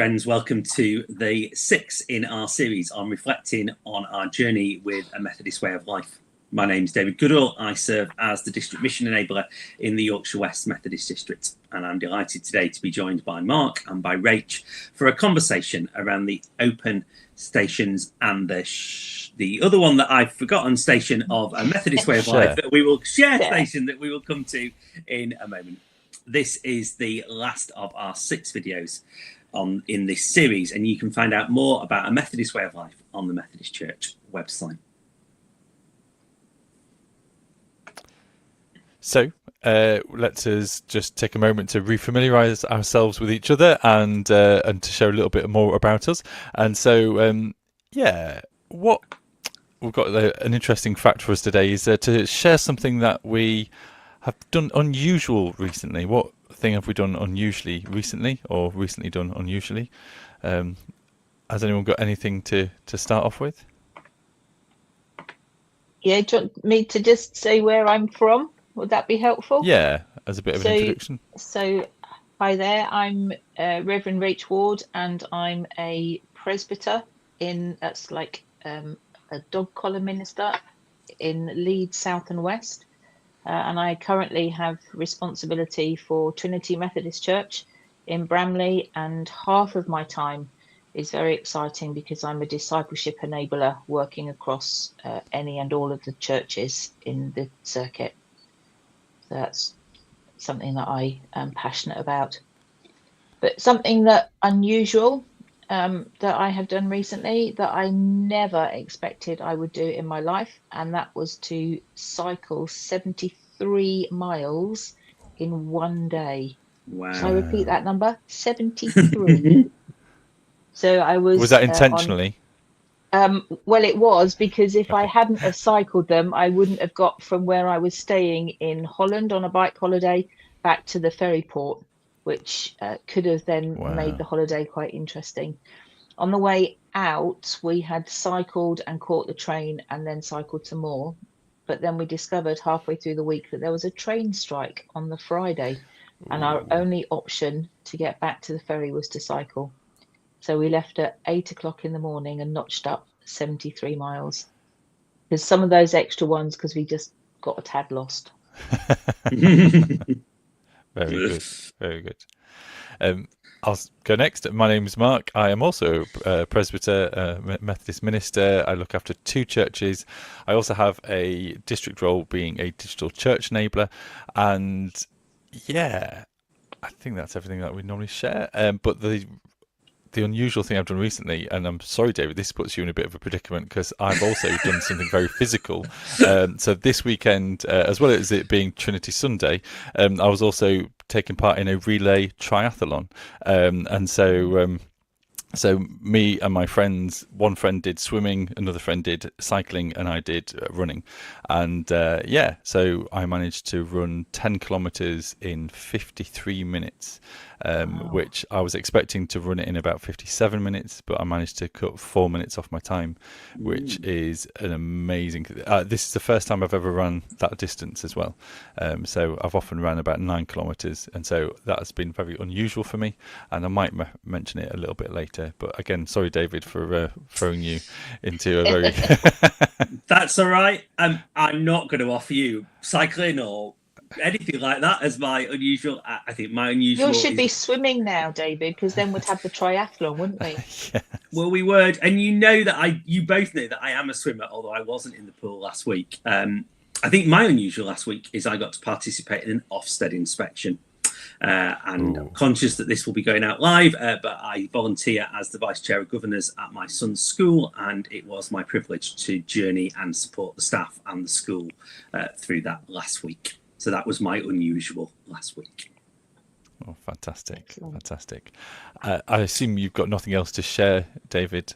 Friends, welcome to the 6 in our series on reflecting on our journey with a Methodist way of life. My name's David Goodall. I serve as the District Mission Enabler in the Yorkshire West Methodist District, and I'm delighted today to be joined by Mark and by Rach for a conversation around the open stations and the other one that I've forgotten, station of a Methodist way of life that we will station that we will come to in a moment. This is the last of our 6 videos in this series, and you can find out more about a Methodist way of life on the Methodist Church website. So let us just take a moment to refamiliarise ourselves with each other and to share a little bit more about us. And so, what we've got an interesting fact for us today is to share something that we have done unusual recently. What thing have we done unusually recently, or recently done unusually? Has anyone got anything to start off with? Yeah, do you want me to just say where I'm from? Would that be helpful? Yeah, as a bit of an introduction. So, hi there. I'm Revd Rach Ward, and I'm a presbyter that's like a dog collar minister in Leeds, South and West. And I currently have responsibility for Trinity Methodist Church in Bramley, and half of my time is very exciting because I'm a discipleship enabler working across any and all of the churches in the circuit. So that's something that I am passionate about. But something that unusual that I have done recently that I never expected I would do in my life, and that was to cycle 73 miles in one day. Wow. Shall I repeat that number? 73. So I was... Was that intentionally? Well, it was, because if I hadn't have cycled them, I wouldn't have got from where I was staying in Holland on a bike holiday back to the ferry port, which could have then made the holiday quite interesting. On the way out, we had cycled and caught the train and then cycled some more. But then we discovered halfway through the week that there was a train strike on the Friday. And our only option to get back to the ferry was to cycle. So we left at 8 o'clock in the morning and notched up 73 miles. There's some of those extra ones because we just got a tad lost. Very good, very good. I'll go next. My name is Mark. I am also a presbyter, Methodist minister. I look after 2 churches. I also have a district role being a digital church enabler. And yeah, I think that's everything that we normally share. But the unusual thing I've done recently, and I'm sorry, David, this puts you in a bit of a predicament because I've also done something very physical. So this weekend, as well as it being Trinity Sunday, I was also taking part in a relay triathlon. So me and my friends, one friend did swimming, another friend did cycling, and I did running. And so I managed to run 10 kilometers in 53 minutes. Which I was expecting to run it in about 57 minutes, but I managed to cut 4 minutes off my time, which is an amazing... this is the first time I've ever run that distance as well. So I've often ran about 9 kilometers, and so that has been very unusual for me, and I might mention it a little bit later. But again, sorry, David, for throwing you into a very... That's all right. I'm not going to offer you cycling or anything like that as my unusual. I think my unusual... You should be swimming now, David, because then we'd have the triathlon, wouldn't we? Yes. Well, we would. And you know that you both know that I am a swimmer, although I wasn't in the pool last week. I think my unusual last week is I got to participate in an Ofsted inspection. And I'm conscious that this will be going out live, but I volunteer as the Vice Chair of Governors at my son's school, and it was my privilege to journey and support the staff and the school through that last week. So that was my unusual last week. Oh, fantastic. Excellent. Fantastic. I assume you've got nothing else to share, David?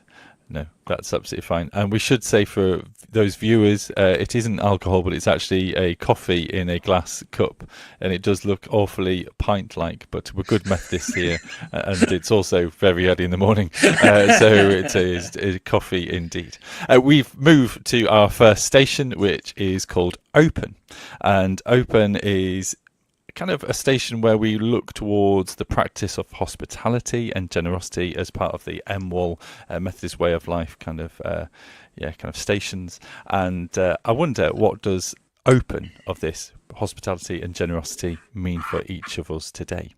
No, that's absolutely fine. And we should say for those viewers, it isn't alcohol, but it's actually a coffee in a glass cup. And it does look awfully pint-like, but we're good Methodists here. And it's also very early in the morning. So it is coffee indeed. We've moved to our first station, which is called Open. And Open is kind of a station where we look towards the practice of hospitality and generosity as part of the MWOL Methodist way of life kind of stations. And I wonder, what does open of this hospitality and generosity mean for each of us today?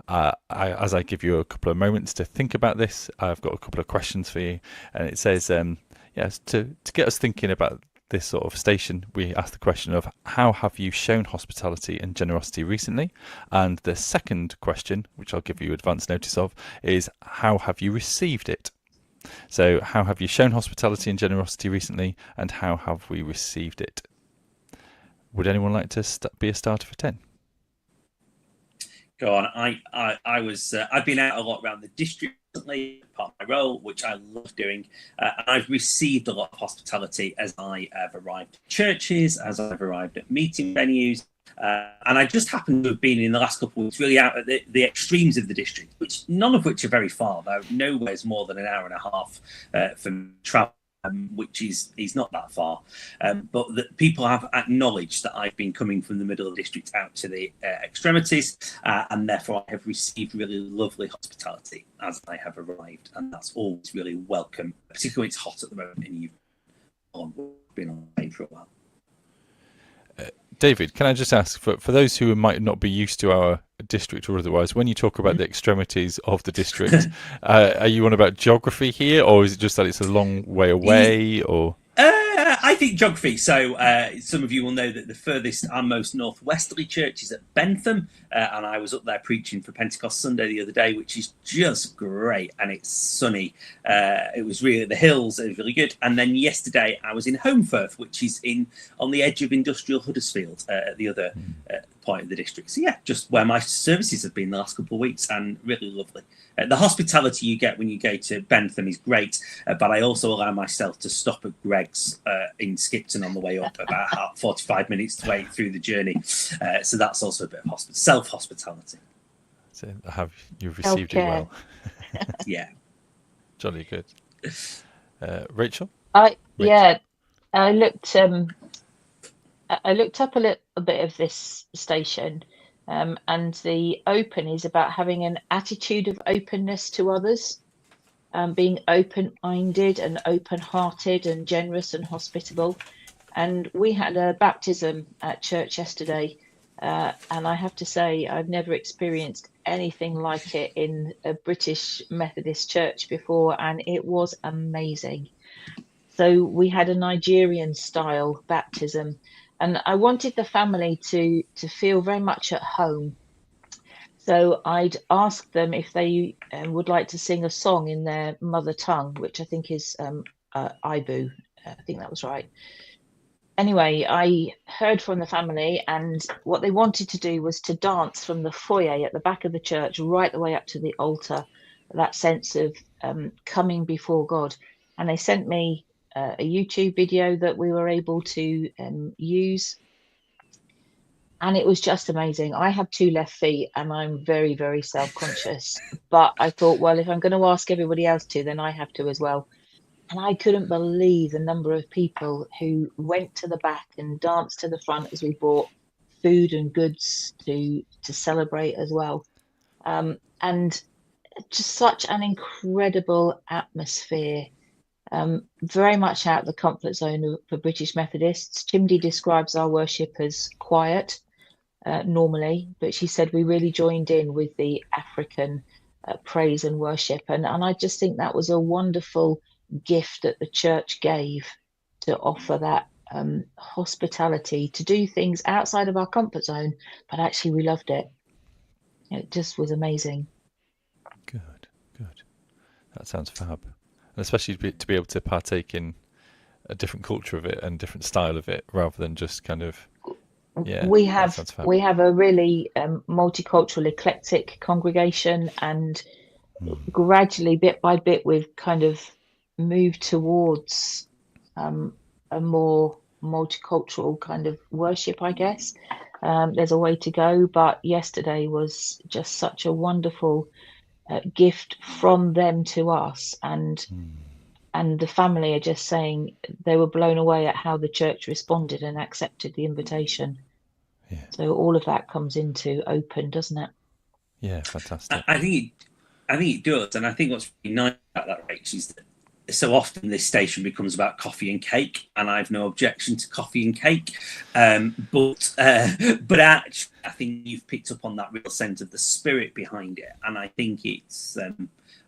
As I give you a couple of moments to think about this, I've got a couple of questions for you, and it says, to get us thinking about this sort of station, we ask the question of, how have you shown hospitality and generosity recently? And the second question, which I'll give you advance notice of, is, how have you received it? So how have you shown hospitality and generosity recently, and how have we received it? Would anyone like to be a starter for 10? Go on. I've been out a lot around the district recently, part of my role, which I love doing. And I've received a lot of hospitality as I have arrived at churches, as I've arrived at meeting venues. And I just happen to have been in the last couple of weeks really out at the extremes of the district, which none of which are very far, though. Nowhere's more than an hour and a half from travel. Which is not that far, but that people have acknowledged that I've been coming from the middle of the district out to the extremities, and therefore I have received really lovely hospitality as I have arrived, and that's always really welcome, particularly when it's hot at the moment and you've been on the plane for a while. David, can I just ask, for those who might not be used to our district or otherwise, when you talk about the extremities of the district, are you on about geography here, or is it just that it's a long way away, or? I think geography. So some of you will know that the furthest and most northwesterly church is at Bentham, and I was up there preaching for Pentecost Sunday the other day, which is just great, and it's sunny. It was really, the hills are really good. And then yesterday I was in Holmfirth, which is on the edge of industrial Huddersfield, at the other point of the district. So yeah, just where my services have been the last couple of weeks, and really lovely. The hospitality you get when you go to Bentham is great, but I also allow myself to stop at Greg's in Skipton on the way up, about 45 minutes way through the journey. So that's also a bit of self-hospitality. So you've received it well. Yeah. Jolly good. Rachel? I looked up a little bit of this station. And the open is about having an attitude of openness to others, being open-minded and open-hearted and generous and hospitable. And we had a baptism at church yesterday, and I have to say I've never experienced anything like it in a British Methodist church before, and it was amazing. So we had a Nigerian-style baptism. And I wanted the family to feel very much at home. So I'd asked them if they would like to sing a song in their mother tongue, which I think is Ibu. I think that was right. Anyway, I heard from the family, and what they wanted to do was to dance from the foyer at the back of the church right the way up to the altar, that sense of coming before God. And they sent me a YouTube video that we were able to use, and it was just amazing. I have 2 left feet and I'm very, very self-conscious, but I thought, well, if I'm going to ask everybody else to, then I have to as well. And I couldn't believe the number of people who went to the back and danced to the front as we brought food and goods to celebrate as well. And just such an incredible atmosphere. Very much out of the comfort zone for British Methodists. Chimdi describes our worship as quiet normally, but she said we really joined in with the African praise and worship. And I just think that was a wonderful gift that the church gave, to offer that hospitality, to do things outside of our comfort zone, but actually we loved it. It just was amazing. Good. That sounds fab. And especially to be able to partake in a different culture of it and different style of it, rather than just kind of, we have a really multicultural, eclectic congregation, and gradually, bit by bit, we've kind of moved towards a more multicultural kind of worship, I guess. There's a way to go, but yesterday was just such a wonderful gift from them to us, and the family are just saying they were blown away at how the church responded and accepted the invitation. Yeah. So all of that comes into open, doesn't it? Yeah, fantastic. I think it does, and I think what's really nice about that, Rach, is that so often this station becomes about coffee and cake, and I've no objection to coffee and cake, but actually, I think you've picked up on that real sense of the spirit behind it, and I think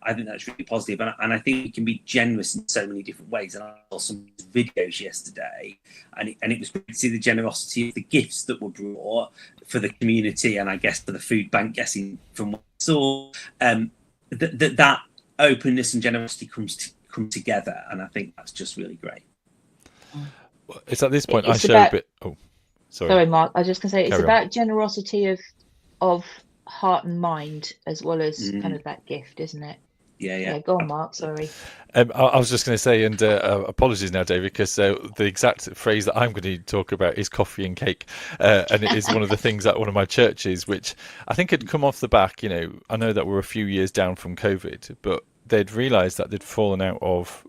I think that's really positive, and I think it can be generous in so many different ways. And I saw some videos yesterday, and it was great to see the generosity of the gifts that were brought for the community, and I guess for the food bank. Guessing from what I saw, that openness and generosity come together, and I think that's just really great. It's at this point It's I share about, a bit. Oh, sorry, Mark. I was just going to say it's Carry on. about generosity of heart and mind as well as kind of that gift, isn't it? Yeah. Go on, Mark. Sorry. I was just going to say, and apologies now, David, because the exact phrase that I'm going to talk about is coffee and cake, and it is one of the things at one of my churches, which I think had come off the back. I know that we're a few years down from COVID, but they'd realised that they'd fallen out of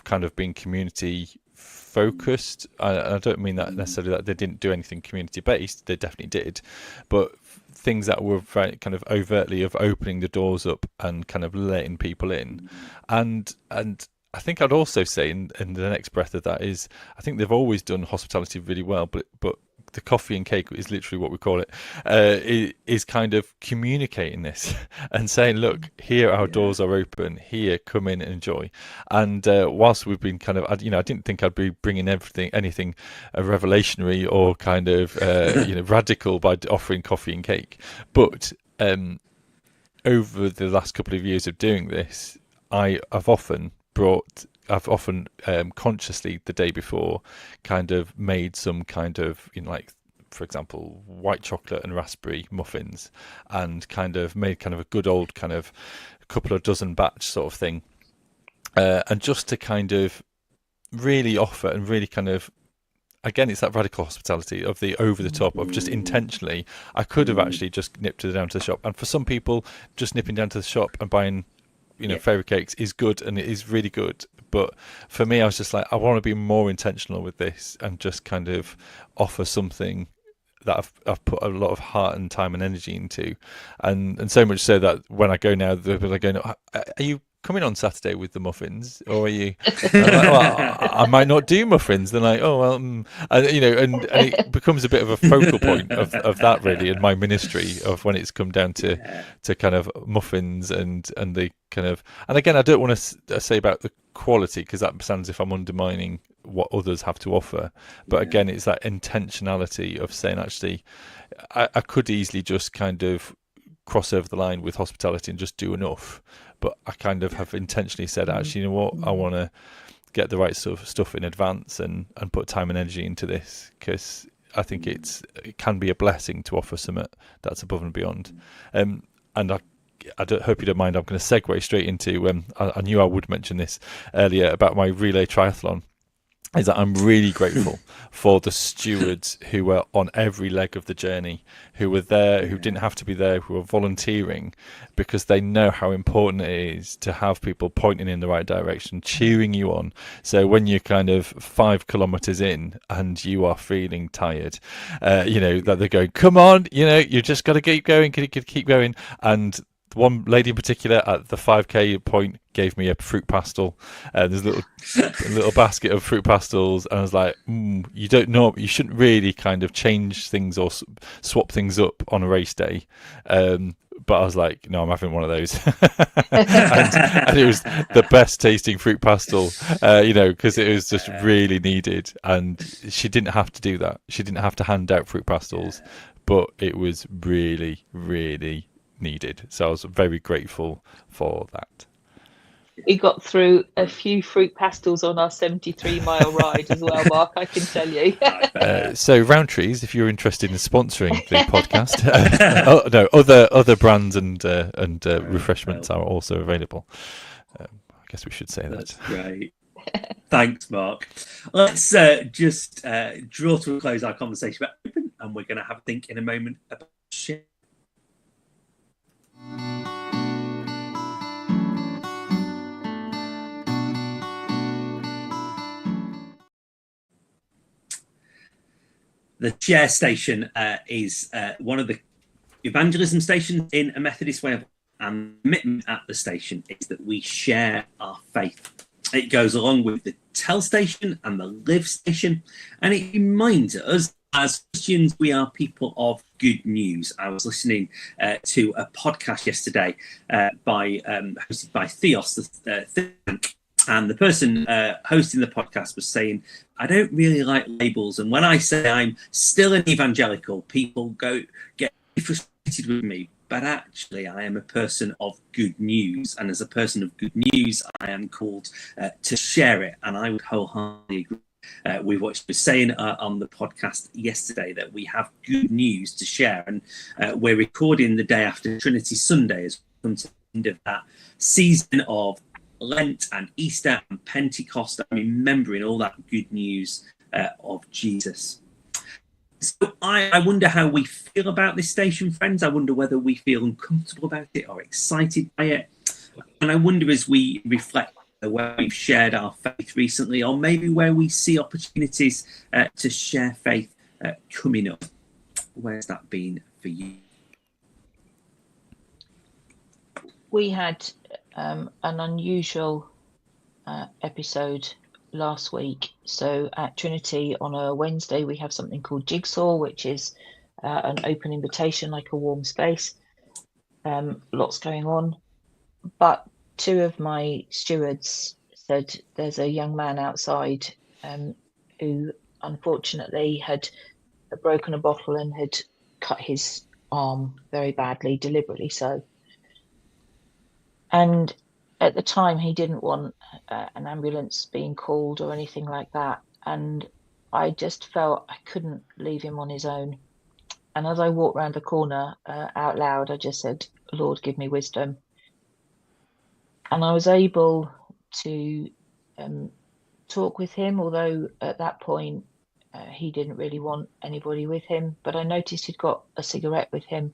kind of being community focused. I don't mean that necessarily that they didn't do anything community based. They definitely did, but things that were very kind of overtly of opening the doors up and kind of letting people in, and I think I'd also say in the next breath of that is I think they've always done hospitality really well, but the coffee and cake is literally what we call it, is kind of communicating this and saying, look, here our doors are open, here, come in and enjoy. And whilst we've been kind of, I didn't think I'd be bringing anything revelationary or kind of radical by offering coffee and cake, but over the last couple of years of doing this, I've often consciously the day before kind of made some kind of, like, for example, white chocolate and raspberry muffins, and kind of made kind of a good old kind of couple of dozen batch sort of thing, and just to kind of really offer and really kind of, again, it's that radical hospitality of the over the top of just intentionally. I could have actually just nipped down to the shop, and for some people, just nipping down to the shop and buying fairy cakes is good, and it is really good. But for me, I was just like, I want to be more intentional with this and just kind of offer something that I've put a lot of heart and time and energy into, and so much so that when I go now, they're going, "Are you coming on Saturday with the muffins, or are you?" I'm like, well, I might not do muffins. They're like, "Oh well," and it becomes a bit of a focal point of that really in my ministry, of when it's come down to kind of muffins and the kind of, and again, I don't want to say about the quality, because that sounds as if I'm undermining what others have to offer. But again, it's that intentionality of saying, actually, I could easily just kind of cross over the line with hospitality and just do enough, but I kind of have intentionally said, actually, you know what, I want to get the right sort of stuff in advance and put time and energy into this, because I think it can be a blessing to offer something that's above and beyond. And I hope you don't mind, I'm going to segue straight into, I knew I would mention this earlier about my relay triathlon, is that I'm really grateful for the stewards who were on every leg of the journey, who were there, who didn't have to be there, who were volunteering, because they know how important it is to have people pointing in the right direction, cheering you on. So when you're kind of 5 kilometers in and you are feeling tired, that they're going, come on, you just got to keep going, keep going. And one lady in particular at the 5k point gave me a fruit pastel. There's a little basket of fruit pastels, and I was like, you shouldn't really kind of change things or swap things up on a race day. But I was like, no, I'm having one of those. and it was the best tasting fruit pastel, because it was just really needed. And she didn't have to do that. She didn't have to hand out fruit pastels, but it was really, really needed. So I was very grateful for that. We got through a few fruit pastels on our 73-mile ride as well, Mark, I can tell you. So Roundtrees, if you're interested in sponsoring the podcast, other brands and refreshments are also available. I guess we should say that. That's great. Thanks, Mark. Let's just draw to a close our conversation about open, and we're going to have a think in a moment about shit. The share station is one of the evangelism stations in a Methodist way of life, and the commitment at the station is that we share our faith. It goes along with the tell station and the live station, and it reminds us as Christians we are people of good news. I was listening to a podcast yesterday hosted by Theos, the think. And the person hosting the podcast was saying, I don't really like labels. And when I say I'm still an evangelical, people get frustrated with me. But actually, I am a person of good news. And as a person of good news, I am called to share it. And I would wholeheartedly agree with what she was saying on the podcast yesterday, that we have good news to share. And we're recording the day after Trinity Sunday as we come to the end of that season of Lent and Easter and Pentecost, and remembering all that good news of Jesus. So I wonder how we feel about this station, friends. I wonder whether we feel uncomfortable about it or excited by it. And I wonder, as we reflect where we've shared our faith recently, or maybe where we see opportunities to share faith coming up, where's that been for you? We had an unusual episode last week. So at Trinity on a Wednesday, we have something called Jigsaw, which is an open invitation, like a warm space. Lots going on. But two of my stewards said there's a young man outside who unfortunately had broken a bottle and had cut his arm very badly, deliberately so. And at the time, he didn't want an ambulance being called or anything like that. And I just felt I couldn't leave him on his own. And as I walked round the corner out loud, I just said, Lord, give me wisdom. And I was able to talk with him, although at that point, he didn't really want anybody with him. But I noticed he'd got a cigarette with him.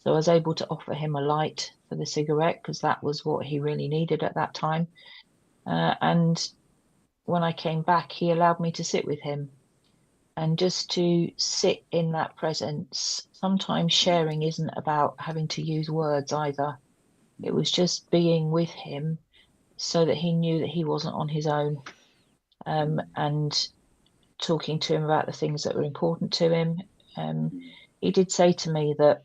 So I was able to offer him a light for the cigarette, because that was what he really needed at that time. And when I came back, he allowed me to sit with him. And just to sit in that presence, sometimes sharing isn't about having to use words either. It was just being with him so that he knew that he wasn't on his own, and talking to him about the things that were important to him. He did say to me that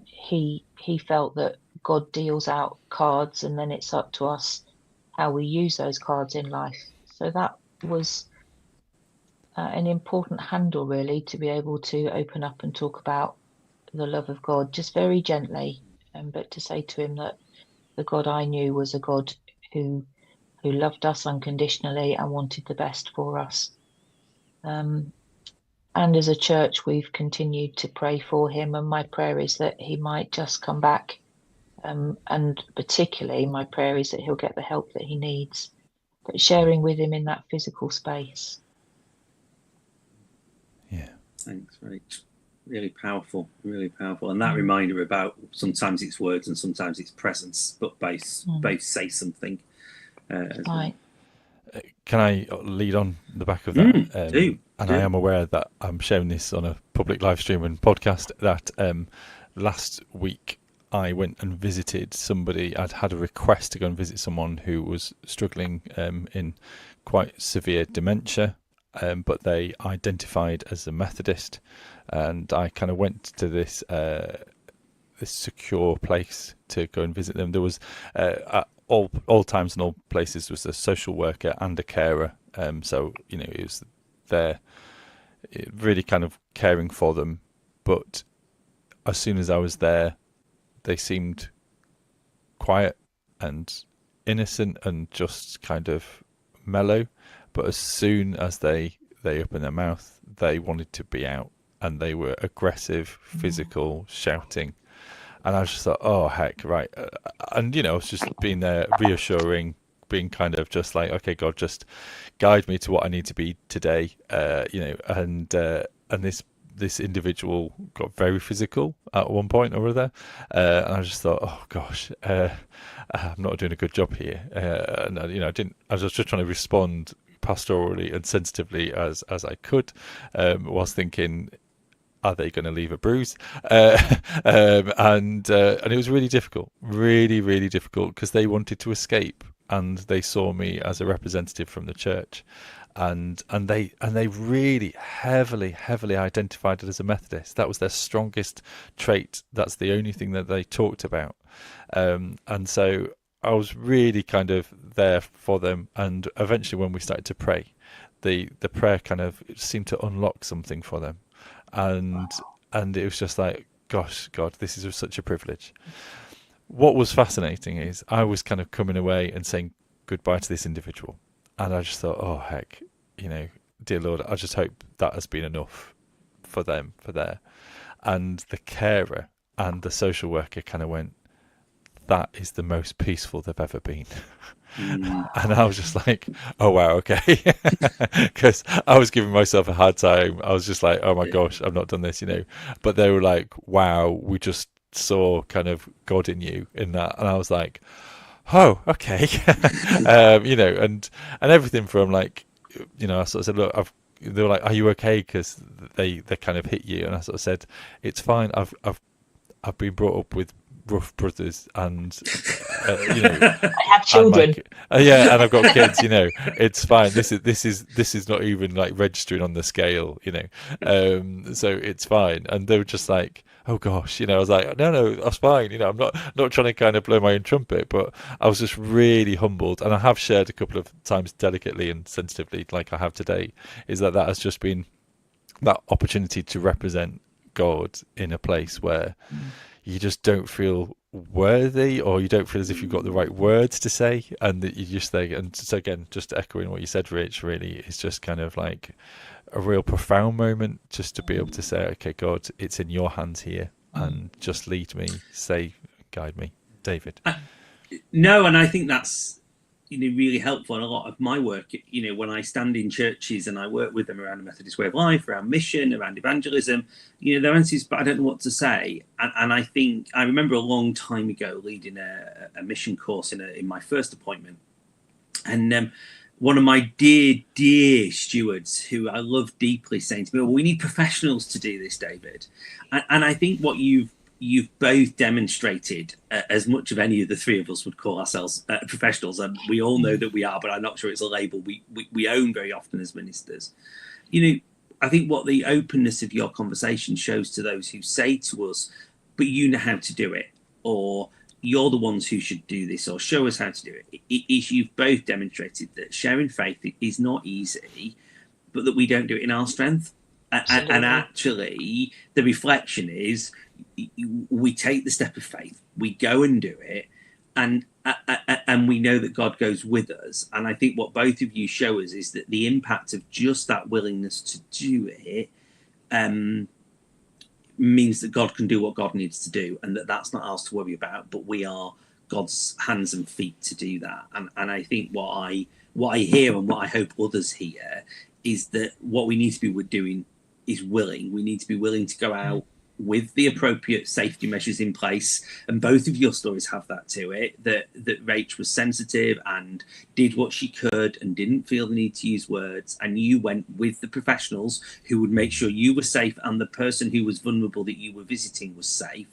he felt that God deals out cards, and then it's up to us how we use those cards in life. So that was an important handle, really, to be able to open up and talk about the love of God, just very gently, but to say to him that the God I knew was a God who loved us unconditionally and wanted the best for us. And as a church, we've continued to pray for him, and my prayer is that he might just come back. And particularly, my prayer is that he'll get the help that he needs, but sharing with him in that physical space. Yeah. Thanks, Rach. Really powerful, really powerful. And that reminder about sometimes it's words and sometimes it's presence, but both say something. Right. Can I lead on the back of that? Do. I am aware that I'm sharing this on a public live stream and podcast, that last week I went and visited somebody. I'd had a request to go and visit someone who was struggling in quite severe dementia, but they identified as a Methodist, and I kind of went to this secure place to go and visit them. There was at all times and all places was a social worker and a carer, so it was there really kind of caring for them. But as soon as I was there, they seemed quiet and innocent and just kind of mellow. But as soon as they opened their mouth, they wanted to be out, and they were aggressive, physical, shouting. And I just thought, oh, heck, right. And, I was just being there, reassuring, being kind of just like, okay, God, just guide me to what I need to be today, and this individual got very physical at one point or other. And I just thought, oh, gosh, I'm not doing a good job here. And, I was just trying to respond pastorally and sensitively as I could, whilst thinking, are they going to leave a bruise? And it was really difficult, really difficult, because they wanted to escape, and they saw me as a representative from the church, and they really heavily identified it as a Methodist. That was their strongest trait. That's the only thing that they talked about, and so I was really kind of there for them. And eventually, when we started to pray, the prayer kind of seemed to unlock something for them, and it was just like, gosh, God, this is such a privilege. What was fascinating is I was kind of coming away and saying goodbye to this individual, and I just thought, oh heck, dear Lord, I just hope that has been enough for them, for there. And the carer and the social worker kind of went, that is the most peaceful they've ever been. And I was just like, oh wow, okay. Because I was giving myself a hard time. I was just like, oh my gosh, I've not done this, But they were like, wow, we just saw kind of God in you in that. And I was like, oh, okay. And everything from like, I sort of said, look, they were like, are you okay? Because they kind of hit you. And I sort of said, it's fine. I've been brought up with rough brothers, and I have children. Yeah, and I've got kids. It's fine. This is not even like registering on the scale. So it's fine. And they were just like, oh gosh, I was like, no, that's fine. I'm not trying to kind of blow my own trumpet, but I was just really humbled. And I have shared a couple of times delicately and sensitively, like I have today, is that has just been that opportunity to represent God in a place where you just don't feel worthy, or you don't feel as if you've got the right words to say, and that you just think. And so again, just echoing what you said, Rach, really is just kind of like a real profound moment, just to be able to say, okay, God, it's in your hands here, and just lead me, guide me. David. No, and I think that's really helpful in a lot of my work. When I stand in churches and I work with them around the Methodist way of life, around mission, around evangelism, their answer is, but I don't know what to say. And I think I remember a long time ago leading a mission course in my first appointment, and one of my dear stewards, who I love deeply, saying to me, well, we need professionals to do this, David. And I think what you've both demonstrated, as much of any of the three of us would call ourselves professionals, and we all know that we are, but I'm not sure it's a label we own very often as ministers. I think what the openness of your conversation shows to those who say to us, but you know how to do it, or you're the ones who should do this, or show us how to do it, is you've both demonstrated that sharing faith is not easy, but that we don't do it in our strength. And actually, the reflection is, we take the step of faith, we go and do it, and we know that God goes with us. And I think what both of you show us is that the impact of just that willingness to do it means that God can do what God needs to do, and that's not ours to worry about, but we are God's hands and feet to do that. And I think what I hear, and what I hope others hear, is that what we need to be doing is willing. We need to be willing to go out with the appropriate safety measures in place, and both of your stories have that to it, that Rach was sensitive and did what she could and didn't feel the need to use words, and you went with the professionals who would make sure you were safe and the person who was vulnerable that you were visiting was safe.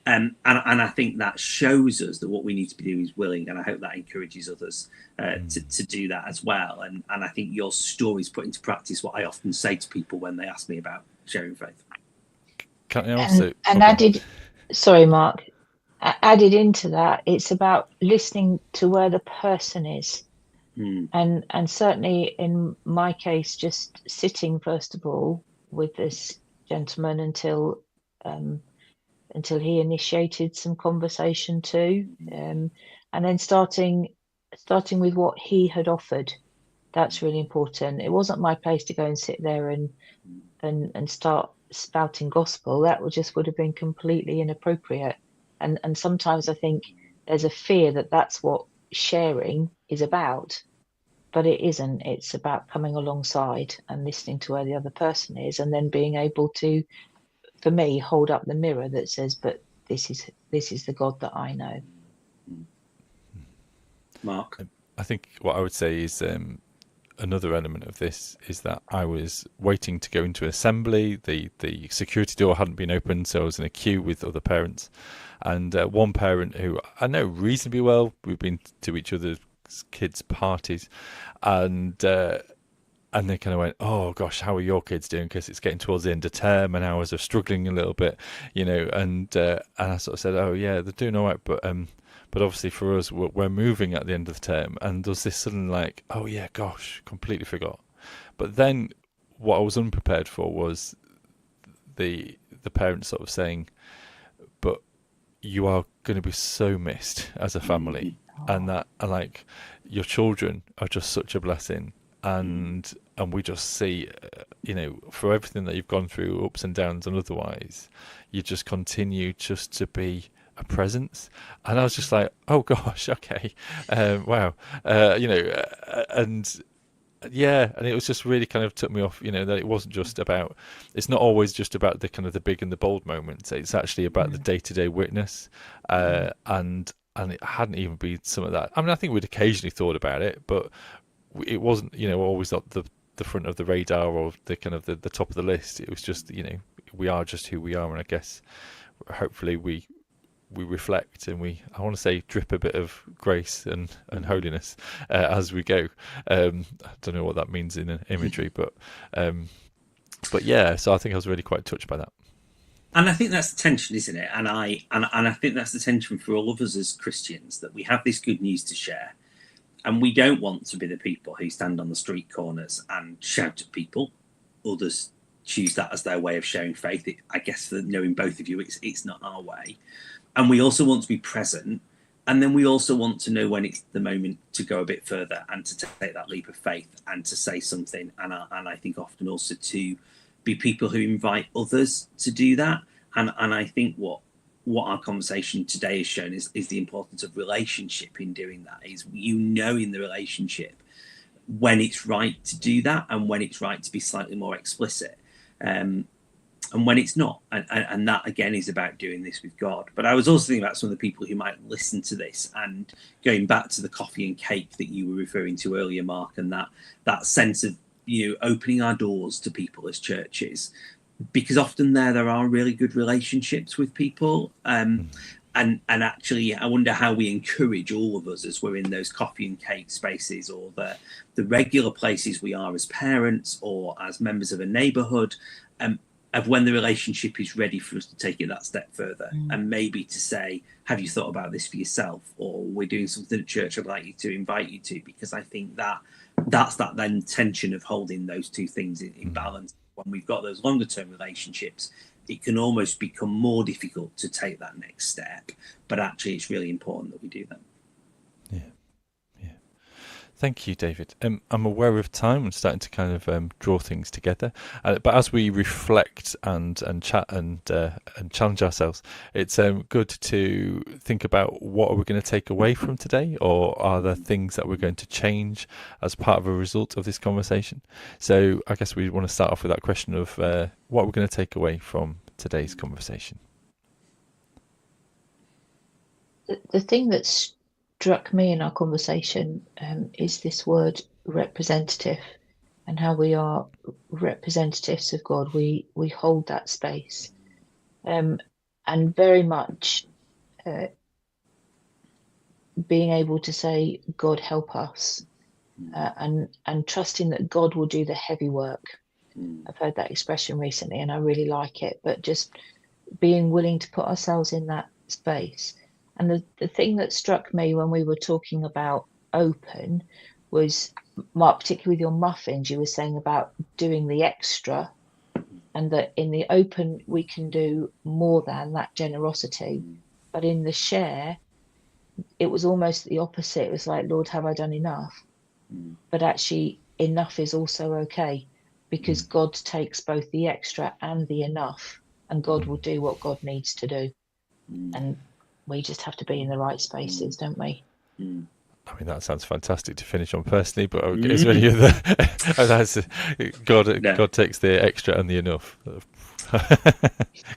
And I think that shows us that what we need to be doing is willing, and I hope that encourages others to do that as well. And I think your stories put into practice what I often say to people when they ask me about sharing faith. Can I also sorry, Mark, added into that, it's about listening to where the person is. And certainly in my case, just sitting first of all with this gentleman until he initiated some conversation too, and then starting with what he had offered. That's really important. It wasn't my place to go and sit there and start spouting gospel. That would have been completely inappropriate. And sometimes I think there's a fear that that's what sharing is about, but it isn't. It's about coming alongside and listening to where the other person is, and then being able to, for me, hold up the mirror that says, but this is the God that I know. Mark? I think what I would say is another element of this is that I was waiting to go into assembly. The security door hadn't been opened, so I was in a queue with other parents. And one parent who I know reasonably well, we've been to each other's kids' parties, and they kind of went, "Oh gosh, how are your kids doing?" Because it's getting towards the end of term, and ours are struggling a little bit, And I sort of said, "Oh yeah, they're doing all right, but obviously for us, we're moving at the end of the term." And there's this sudden like, "Oh yeah, gosh, completely forgot." But then what I was unprepared for was the parents sort of saying, "But you are going to be so missed as a family, and that like your children are just such a blessing, and we just see, for everything that you've gone through, ups and downs and otherwise, you just continue just to be a presence." And I was just like, "Oh gosh, okay, wow," and yeah, and it was just really kind of took me off, that it wasn't just about, it's not always just about the kind of the big and the bold moments. It's actually about the day-to-day witness, and it hadn't even been some of that. I mean, I think we'd occasionally thought about it, but it wasn't, always at the front of the radar or the kind of the top of the list. It was just, we are just who we are, and I guess hopefully we reflect and I want to say drip a bit of grace and holiness as we go. I don't know what that means in imagery, but yeah. So I think I was really quite touched by that. And I think that's the tension, isn't it? And I think that's the tension for all of us as Christians, that we have this good news to share, and we don't want to be the people who stand on the street corners and shout at people. Others choose that as their way of sharing faith. I guess for knowing both of you, it's not our way. And we also want to be present. And then we also want to know when it's the moment to go a bit further and to take that leap of faith and to say something. And I think often also to be people who invite others to do that. And I think what our conversation today has shown is the importance of relationship in doing that. Is in the relationship when it's right to do that and when it's right to be slightly more explicit. And when it's not, and that again is about doing this with God. But I was also thinking about some of the people who might listen to this, and going back to the coffee and cake that you were referring to earlier, Mark, and that sense of opening our doors to people as churches, because often there are really good relationships with people, and actually I wonder how we encourage all of us as we're in those coffee and cake spaces, or the regular places we are as parents or as members of a neighbourhood, of when the relationship is ready for us to take it that step further, and maybe to say, "Have you thought about this for yourself?" Or, "We're doing something at church I'd like you to invite you to," because I think that's that then tension of holding those two things in balance. When we've got those longer term relationships, it can almost become more difficult to take that next step, but actually it's really important that we do that. Thank you, David. I'm aware of time and starting to kind of draw things together. But as we reflect and chat and challenge ourselves, it's good to think about what are we going to take away from today, or are there things that we're going to change as part of a result of this conversation? So I guess we want to start off with that question of what we're going to take away from today's conversation. The thing that's struck me in our conversation is this word representative, and how we are representatives of God. We hold that space, and very much being able to say, "God help us," and trusting that God will do the heavy work. I've heard that expression recently and I really like it, but just being willing to put ourselves in that space. And the thing that struck me when we were talking about open was, Mark, particularly with your muffins, you were saying about doing the extra, and that in the open we can do more than that generosity. But in the share, it was almost the opposite. It was like, "Lord, have I done enough?" But actually enough is also okay, because God takes both the extra and the enough, and God will do what God needs to do. And we just have to be in the right spaces, don't we? I mean, that sounds fantastic to finish on personally, but is there any other? God takes the extra and the enough.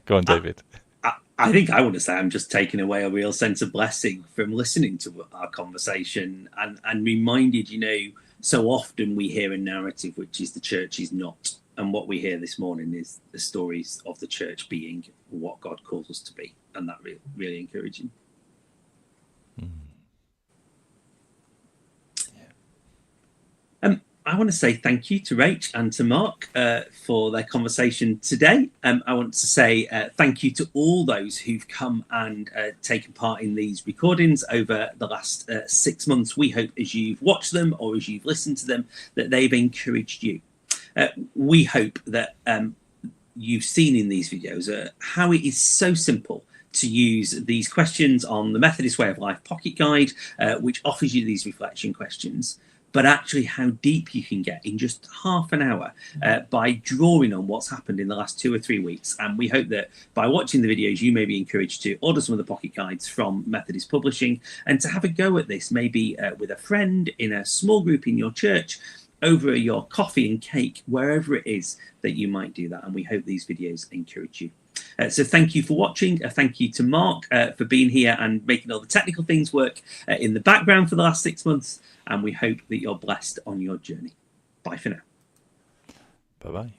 Go on, David. I think I want to say I'm just taking away a real sense of blessing from listening to our conversation, and reminded, So often we hear a narrative which is the church is not, and what we hear this morning is the stories of the church being what God calls us to be, and that really encouraging. I want to say thank you to Rach and to Mark for their conversation today. I want to say thank you to all those who've come and taken part in these recordings over the last 6 months. We hope as you've watched them or as you've listened to them that they've encouraged you. We hope that you've seen in these videos how it is so simple to use these questions on the Methodist Way of Life Pocket Guide, which offers you these reflection questions, but actually how deep you can get in just half an hour by drawing on what's happened in the last 2 or 3 weeks. And we hope that by watching the videos, you may be encouraged to order some of the pocket guides from Methodist Publishing and to have a go at this, maybe with a friend, in a small group in your church, over your coffee and cake, wherever it is that you might do that. And we hope these videos encourage you. So thank you for watching. Thank you to Mark for being here and making all the technical things work in the background for the last 6 months. And we hope that you're blessed on your journey. Bye for now. Bye-bye.